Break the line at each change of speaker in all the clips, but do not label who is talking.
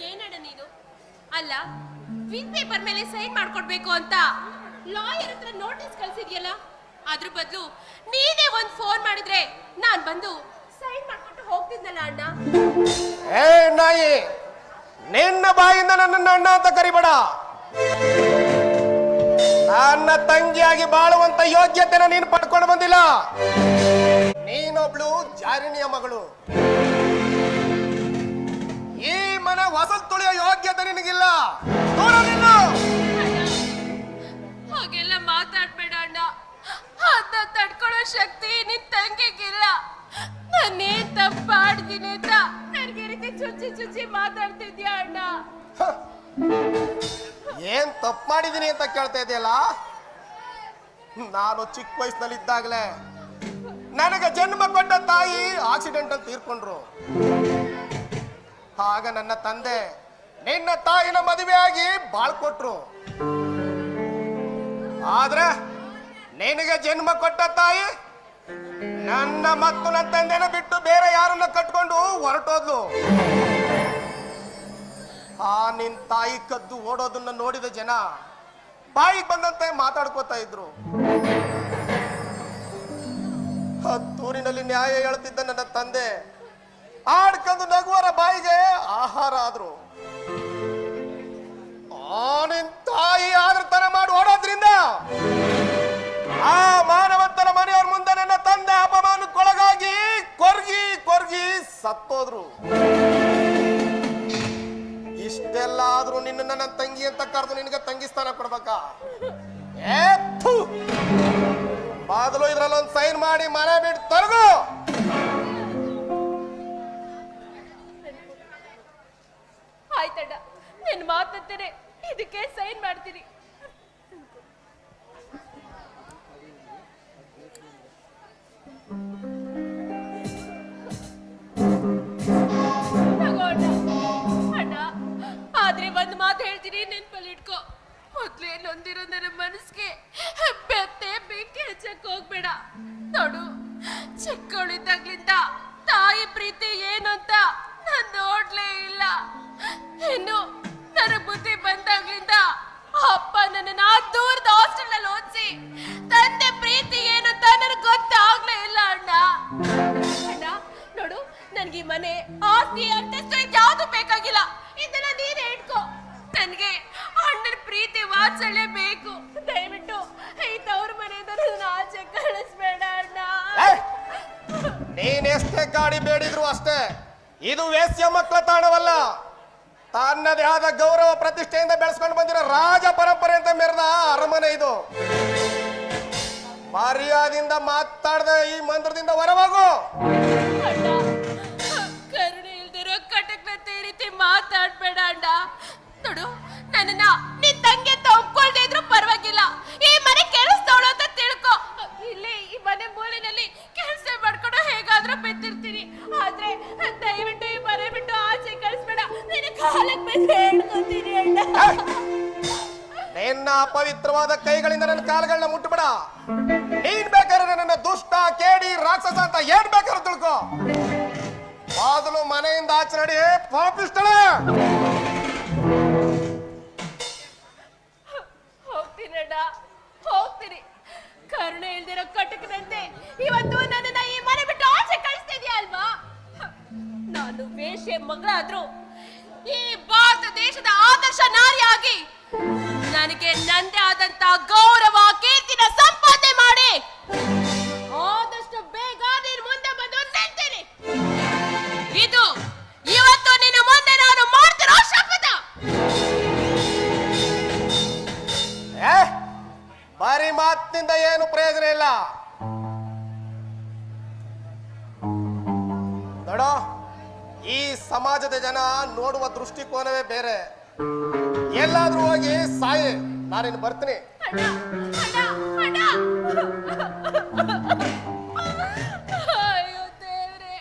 ಏನಣ್ಣ ನೀನು? ಅಲ್ಲ, ವಿನ್ ಪೇಪರ್ ಮೇಲೆ ಸೈನ್ ಮಾಡ್ಕೊಡ್ಬೇಕು ಅಂತ ಲಾಯರ್ ಹತ್ರ ನೋಟಿಸ್ ಕಳ್ಸಿದ್ಯಲ್ಲ, ಅದ್ರ ಬದಲು ನೀನೇ ಒಂದ್ ಫೋನ್ ಮಾಡಿದ್ರೆ ನಾನ್ ಬಂದು ಸೈನ್ ಮಾಡ್ಕೊಟ್ಟು ಹೋಗ್ತಿದ್ನಲ್ಲ ಅಣ್ಣ.
ಏ ನಾಯಿ, ನಿನ್ನ ಬಾಯಿಂದ ನನ್ನನ್ನು ಅಣ್ಣ ಅಂತ ಕರಿಬೇಡ. ನನ್ನ ತಂಗಿಯಾಗಿ ಬಾಳುವಂತ ಯೋಗ್ಯತೆನ ನೀನು ಪಡ್ಕೊಂಡು ಬಂದಿಲ್ಲ. ನೀನೊಬ್ಳು ಜಾರಿಣಿಯ ಮಗಳು. ಈ ಮನೆ ಹೊಸಲು ತುಳಿಯೋ ಯೋಗ್ಯತೆ ನಿನಗಿಲ್ಲ.
ಹಾಗೆಲ್ಲ ಮಾತಾಡ್ಬೇಡ ಅಣ್ಣ. ಅದ ತಡ್ಕೊಳ್ಳೋ ಶಕ್ತಿ ನಿನ್ ತಂಗಿಗಿಲ್ಲ. ನಾನೇನ್ ತಪ್ಪು ಮಾಡಿದೀನಿ ಅಂತ ನನಗೆ ರೀತಿ ಚುಚ್ಚಿ ಚುಚ್ಚಿ ಮಾತಾಡ್ತಿದ್ಯಾ ಅಣ್ಣ?
ಏನ್ ತಪ್ಪು ಮಾಡಿದೀನಿ ಅಂತ ಕೇಳ್ತಾ ಇದೆಯಲ್ಲ. ನಾನು ಚಿಕ್ಕ ವಯಸ್ಸಿನಲ್ಲಿದ್ದಾಗಲೇ ನನಗೆ ಜನ್ಮ ಕೊಟ್ಟ ತಾಯಿ ಆಕ್ಸಿಡೆಂಟ್ ಅಲ್ಲಿ ತೀರ್ಕೊಂಡ್ರು. ಆಗ ನನ್ನ ತಂದೆ ನಿನ್ನ ತಾಯಿನ ಮದುವೆಯಾಗಿ ಬಾಳ್ಕೊಟ್ರು. ಆದ್ರೆ ನಿನಗೆ ಜನ್ಮ ಕೊಟ್ಟ ತಾಯಿ ನನ್ನ ಮತ್ತು ನನ್ನ ತಂದೆನ ಬಿಟ್ಟು ಬೇರೆ ಯಾರನ್ನ ಕಟ್ಕೊಂಡು ಹೊರಟೋದ್ಲು. ಆ ನಿನ್ ತಾಯಿ ಕದ್ದು ಓಡೋದನ್ನ ನೋಡಿದ ಜನ ಬಾಯಿಗೆ ಬಂದಂತೆ ಮಾತಾಡ್ಕೋತಾ ಇದ್ರು. ಹತ್ತೂರಿನಲ್ಲಿ ನ್ಯಾಯ ಹೇಳ್ತಿದ್ದ ನನ್ನ ತಂದೆ ಆಡ್ಕೊಂಡು ನಗುವರ ಬಾಯಿಗೆ ಆಹಾರ ಆದ್ರು. ನಿನ್ ತಾಯಿ ಆದ್ರ ತರ ಮಾಡಿ ಓಡೋದ್ರಿಂದ ಆ ಮಾನವಂತನ ಮನೆಯವ್ರ ಮುಂದೆ ನನ್ನ ತಂದೆ ಅಪಮಾನಕ್ಕೊಳಗಾಗಿ ಕೊರ್ಗಿ ಕೊರ್ಗಿ ಸತ್ತೋದ್ರು. ಇಷ್ಟೆಲ್ಲ ಆದ್ರೂ ನಿನ್ನ ನನ್ನ ತಂಗಿ ಅಂತ ಕರೆದು ನಿನಗೆ ತಂಗಿ ಸ್ಥಾನ ಕೊಡ್ಬೇಕಾ? ಬಾದಲು ಇದ್ರಲ್ಲೊಂದು ಸೈನ್ ಮಾಡಿ ಮನೆ ಬಿಟ್ಟು ತೊರಗು.
ಆಯ್ತಣ್ಣ, ನಿನ್ ಮಾತಂತೇನೆ ಇದಕ್ಕೆ ಸೈನ್ ಮಾಡ್ತೀನಿ. ಅಣ್ಣ, ಆದ್ರೆ ಒಂದ್ ಮಾತು ಹೇಳ್ತೀನಿ, ನೆನ್ಪಲ್ಲಿ ಇಟ್ಕೋ. ಮೊದ್ಲೇ ನೊಂದಿರೋ ನನ್ನ ಮನಸ್ಸಿಗೆ ಬೆತ್ತೆ ಬೆಂಕಿ ಹಚ್ಚಕ್ ಹೋಗ್ಬೇಡ. ನೋಡು, ಚಿಕ್ಕವಳಿದ್ದಾಗ್ಲಿಂದ ತಾಯಿ ಪ್ರೀತಿ ಏನು ಅಂತ ನಾನ್ ನೋಡ್ಲೇ ಇಲ್ಲ. ಇನ್ನು ನನ್ನ ಬುದ್ಧಿ ಬಂದಾಗ್ಲಿಂದ ಅಪ್ಪ ನನ್ನ ದೂರದ ಹಾಸ್ಟೆಲ್ ಅಲ್ಲಿ ಓದಿಸಿ ತಂದೆ ಪ್ರೀತಿ ಏನು ಅಂತ ನನಗೆ ಗೊತ್ತಾಗ್ಲೇ ಇಲ್ಲ ಅಣ್ಣ. ಅಣ್ಣ ನೋಡು, ನನ್ಗೆ ಈ ಮನೆ ಆಸ್ತಿ ಅಂತಸ್ತು ಯಾವ್ದು ಬೇಕಾಗಿಲ್ಲ. ಇದನ್ನ ನೀನೇ ಇಟ್ಕೋ. ನನ್ಗೆ ಅಣ್ಣನ ಪ್ರೀತಿ ವಾತ್ಸಲ್ಯ ಬೇಕು. ದಯವಿಟ್ಟು ಈ ತವ್ರ ಮನೆಯಿಂದ ನನ್ನ ಆಚೆ ಕಳಿಸ್ಬೇಡ ಅಣ್ಣ.
ನೀನೆಷ್ಟೇ ಗಾಡಿ ಬೇಡಿದ್ರು ಅಷ್ಟೇ, ಇದು ವೇಶ್ಯ ಮಕ್ಕಳ ತಾಣವಲ್ಲ. ತನ್ನದೇ ಆದ ಗೌರವ ಪ್ರತಿಷ್ಠೆಯಿಂದ ಬೆಳೆಸ್ಕೊಂಡು ಬಂದಿರೋ ರಾಜ ಪರಂಪರೆ ಅಂತ ಮೆರೆದ ಅರಮನೆ ಇದು. ಮರ್ಯಾದಿಂದ ಮಾತಾಡದ ಈ ಮಂದಿರದಿಂದ ಹೊರವಾಗು.
ಕರುಣೆ ಇಲ್ದಿರೋ ಕಟಕ್ನಂತೆ ಈ ರೀತಿ ಮಾತಾಡ್ಬೇಡ ಅಣ್ಣ. ನೋಡು, ನನ್ನನ್ನ ನಿನ್ ತಂಗಿ ಅಂತ ಒಪ್ಕೊಳ್ದೆ ಇದ್ರು ಪರವಾಗಿಲ್ಲ. ಈ ಮನೆ ಕೆಲಸದವಳು ಅಂತ ತಿಳ್ಕೊ. ಇಲ್ಲಿ ಈ ಮನೆ ಮೂಲಿನಲ್ಲಿ ಕೆಲಸ ಮಾಡ್ಕೊಂಡು ಹೇಗಾದ್ರೂ ಬೆತ್ತಿರ್ತೀನಿ. ಆದ್ರೆ ದಯವಿಟ್ಟು ಈ ಮನೆ ಬಿಟ್ಟು ಆಚೆ ಕಳಿಸ್ಬೇಡ. ನಿನ್ನ ಕಾಲಕ್ಕೆ ಬೆದ್ದು ಹೇಳ್ಕೊತೀನಿ ಅಣ್ಣ.
ನಿನ್ನ ಅಪವಿತ್ರವಾದ ಕೈಗಳಿಂದ ನನ್ನ ಕಾಲಗಳನ್ನ ಮುಟ್ಟಬೇಡ. ನೀನ್ ಬೇಕಾದ್ರೆ ನನ್ನ ದುಷ್ಟ ಕೇಡಿ ರಾಕ್ಷಸ ಅಂತ ಏನ್ ಬೇಕಾದ್ರೂ ತಿಳ್ಕೊ. ಮೊದಲು ಮನೆಯಿಂದ ಆಚೆ ನಡಿ ಪಾಪಿಷ್ಟಳೆ.
ಹೋಗ್ತೀನಣ್ಣ, ಹೋಗ್ತೀನಿ. ಕರುಣೆ ಇಲ್ದಿರೋ ಕಟಕದಂತೆ ಇವತ್ತು ನನ್ನನ್ನ ಈ ಮನೆ ಬಿಟ್ಟು ಆಚೆ ಕಳಿಸ್ತಿದ್ಯಾ ಅಲ್ವಾ? ನಾನು ವೇಶ್ಯೆ ಮಗಳಾದ್ರೂ ಈ ಭಾರತ ದೇಶದ ಆದರ್ಶ ನಾರಿಯಾಗಿ ನನಗೆ ನಂದೇ ಆದಂತ ಗೌರವ ಕೀರ್ತಿನ ಸಂಪಾದನೆ ಮಾಡಿ ಆದಷ್ಟು ಬೇಗ ನೀನು ಮುಂದೆ ಬಂದು ನಿಲ್ತೀನಿ. ಇದು ಇವತ್ತು ನಿನ್ನ ಮುಂದೆ ನಾನು ಮಾಡ್ತಿರೋ ಶಪಥ.
ಬರೀ ಮಾತಿನಿಂದ ಏನು ಪ್ರಯೋಜನ ಇಲ್ಲ. ನೋಡೋ, ಈ ಸಮಾಜದ ಜನ ನೋಡುವ ದೃಷ್ಟಿಕೋನವೇ ಬೇರೆ. ಎಲ್ಲಾದ್ರೂ ಹೋಗಿ ಸಾಯಿ, ನಾನಿನ್ನು ಬರ್ತೀನಿ.
ಅಯ್ಯೋ ದೇವ್ರೆ,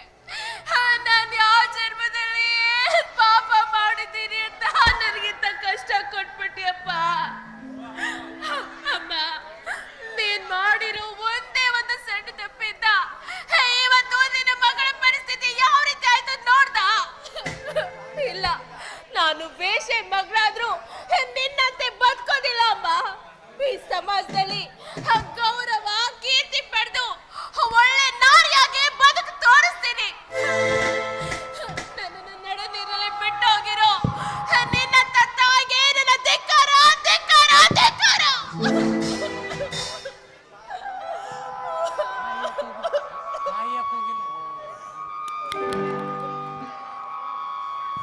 ನಾನು ಯಾವ ಜನ್ಮದಲ್ಲಿ ಪಾಪ ಮಾಡಿದ್ದೀನಿ ಅಂತ ನನಗೆ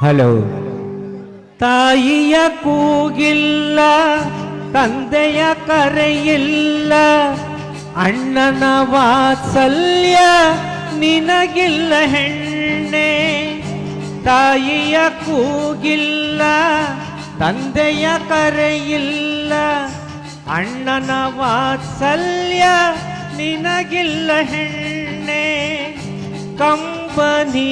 ಹಲೋ. ತಾಯಿಯ ಕೂಗಿಲ್ಲ, ತಂದೆಯ ಕರೆಯಿಲ್ಲ, ಅಣ್ಣನ ವಾತ್ಸಲ್ಯ ನಿನಗಿಲ್ಲ ಹೆಣ್ಣೆ. ತಾಯಿಯ ಕೂಗಿಲ್ಲ, ತಂದೆಯ ಕರೆಯಿಲ್ಲ, ಅಣ್ಣನ ವಾತ್ಸಲ್ಯ ನಿನಗಿಲ್ಲ ಹೆಣ್ಣೆ. ಕಂಬನಿ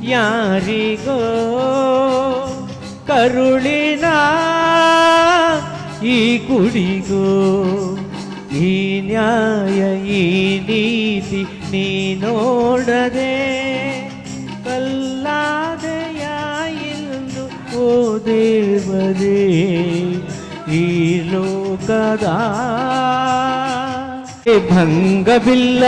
ಯಾರಿಗೋ ಕರುಳಿನ ಈ ಕುಡಿಗೋ. ಈ ನ್ಯಾಯ ಈ ನೀತಿ ನೀ ನೋಡದೆ ಕಲ್ಲಾದೆಯ ಎಂದು ಓ ದೇವರೇ. ಈ ಲೋಕದ ಭಂಗವಿಲ್ಲ